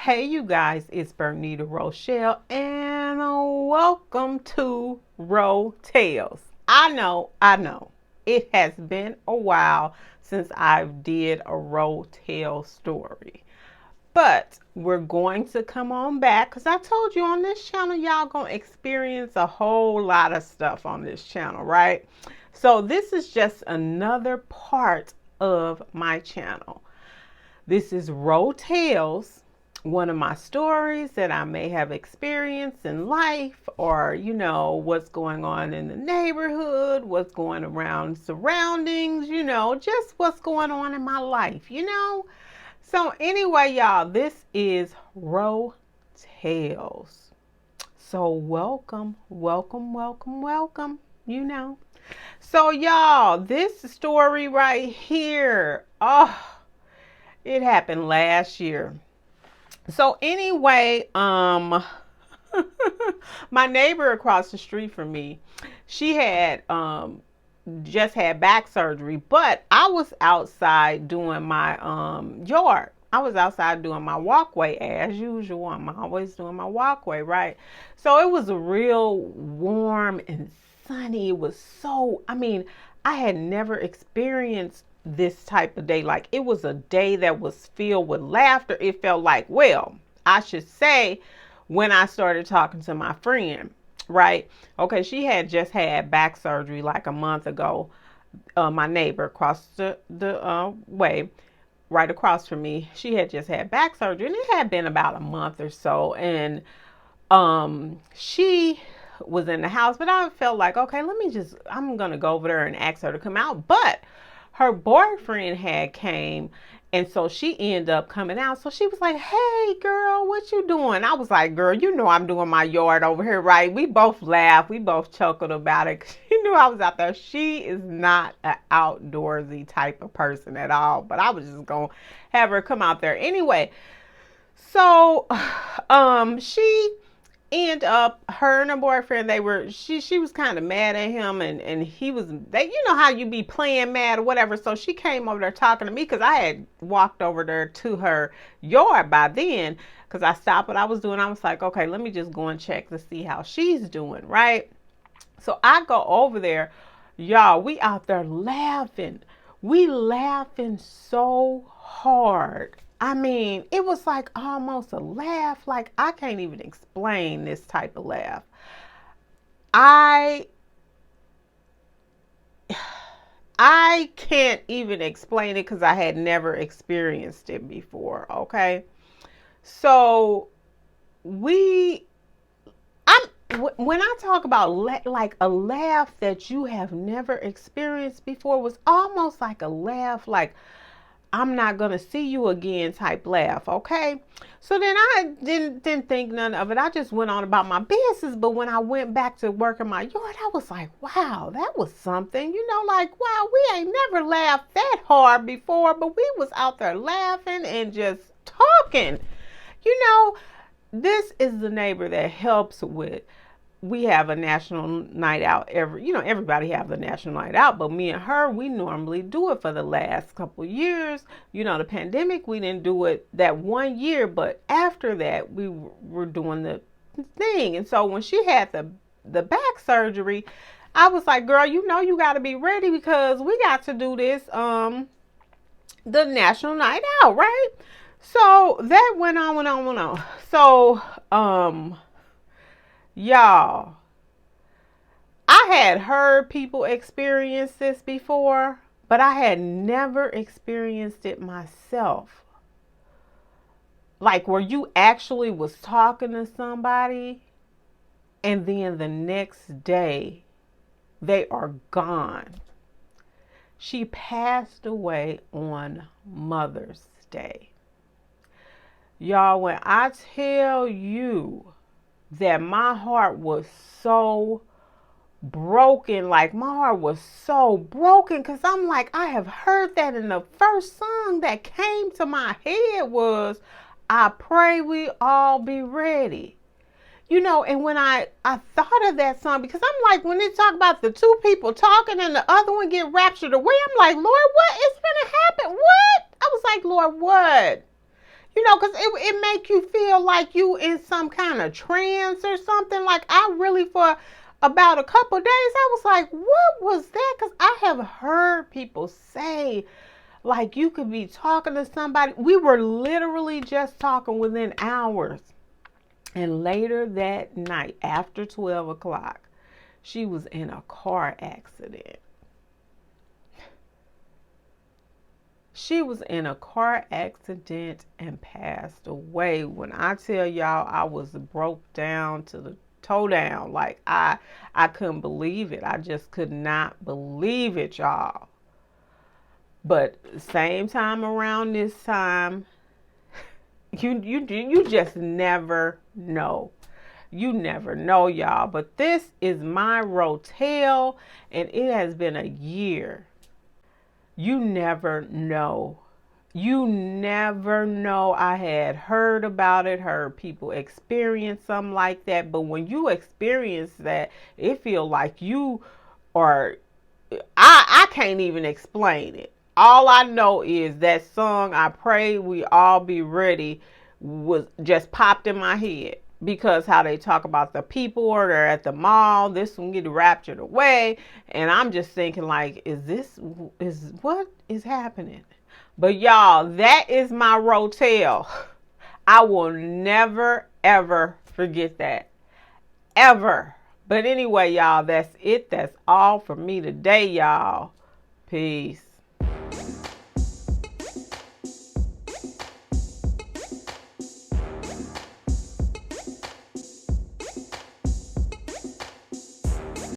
Hey, you guys, it's Bernita Rochelle, and welcome to Row Tales. I know, it has been a while since I've did a Row Tale story, but we're going to come on back because I told you on this channel, y'all gonna experience a whole lot of stuff on this channel, right? So this is just another part of my channel. This is Row Tales, one of my stories that I may have experienced in life, or what's going on in the neighborhood, what's going around surroundings, just what's going on in my life. So anyway, y'all, this is Row Tales. So welcome. So y'all, this story right here, it happened last year. So anyway, my neighbor across the street from me, she had just had back surgery, but I was outside doing my yard. I was outside doing my walkway as usual. I'm always doing my walkway, right? So it was a real warm and sunny. It was I had never experienced this type of day. Like, it was a day that was filled with laughter. It felt like, well, I should say, when I started talking to my friend, right? Okay, she had just had back surgery like a month ago. My neighbor across the way, right across from me, she had just had back surgery, and it had been about a month or so. And she was in the house, but I felt like, okay, I'm gonna go over there and ask her to come out. But her boyfriend had came, and so she ended up coming out. So she was like, hey girl, what you doing? I was like, girl, I'm doing my yard over here, right? We both laughed, we both chuckled about it. She knew I was out there. She is not an outdoorsy type of person at all, but I was just gonna have her come out there anyway. So she end up, her and her boyfriend, she was kind of mad at him, and he was, how you be playing mad or whatever. So she came over there talking to me because I had walked over there to her yard by then, because I stopped what I was doing. I was like, okay, let me just go and check to see how she's doing, right? So I go over there, y'all, we out there laughing. We laughing so hard. It was like almost a laugh. Like, I can't even explain this type of laugh. I I can't even explain it because I had never experienced it before, okay? So we when I talk about like a laugh that you have never experienced before, was almost like a laugh like, I'm not gonna see you again type laugh, okay? So then I didn't think none of it. I just went on about my business. But when I went back to work in my yard, I was like, wow, that was something. Like, wow, we ain't never laughed that hard before, but we was out there laughing and just talking. You know, this is the neighbor that helps with, we have a national night out everybody have the national night out, but me and her, we normally do it for the last couple years. The pandemic, we didn't do it that one year, but after that we were doing the thing. And so when she had the back surgery, I was like, girl, you got to be ready, because we got to do this the national night out, right? So that went on. So y'all, I had heard people experience this before, but I had never experienced it myself. Like, where you actually was talking to somebody, and then the next day they are gone. She passed away on Mother's Day. Y'all, when I tell you that my heart was so broken, like my heart was so broken, because I'm like, I have heard that, and the first song that came to my head was, I pray we all be ready. And when I thought of that song, because I'm like, when they talk about the two people talking and the other one get raptured away, I'm like, Lord, what is going to happen? What? I was like, Lord, what? because it make you feel like you in some kind of trance or something. Like I really, for about a couple of days, I was like, what was that? Because I have heard people say, like, you could be talking to somebody. We were literally just talking within hours. And later that night, after 12 o'clock, she was in a car accident. She was in a car accident and passed away. When I tell y'all, I was broke down to the toe down. Like I couldn't believe it. I just could not believe it, y'all. But same time around this time, you just never know. You never know, y'all. But this is my Rotel, and it has been a year. You never know. You never know. I had heard about it, heard people experience something like that. But when you experience that, it feels like you are, I can't even explain it. All I know is that song, I Pray We All Be Ready, was just popped in my head. Because how they talk about the people, or they're at the mall, this one get raptured away, and I'm just thinking like, is what is happening? But y'all, that is my Rotel. I will never ever forget that, ever. But anyway, y'all, that's it. That's all for me today, y'all. Peace.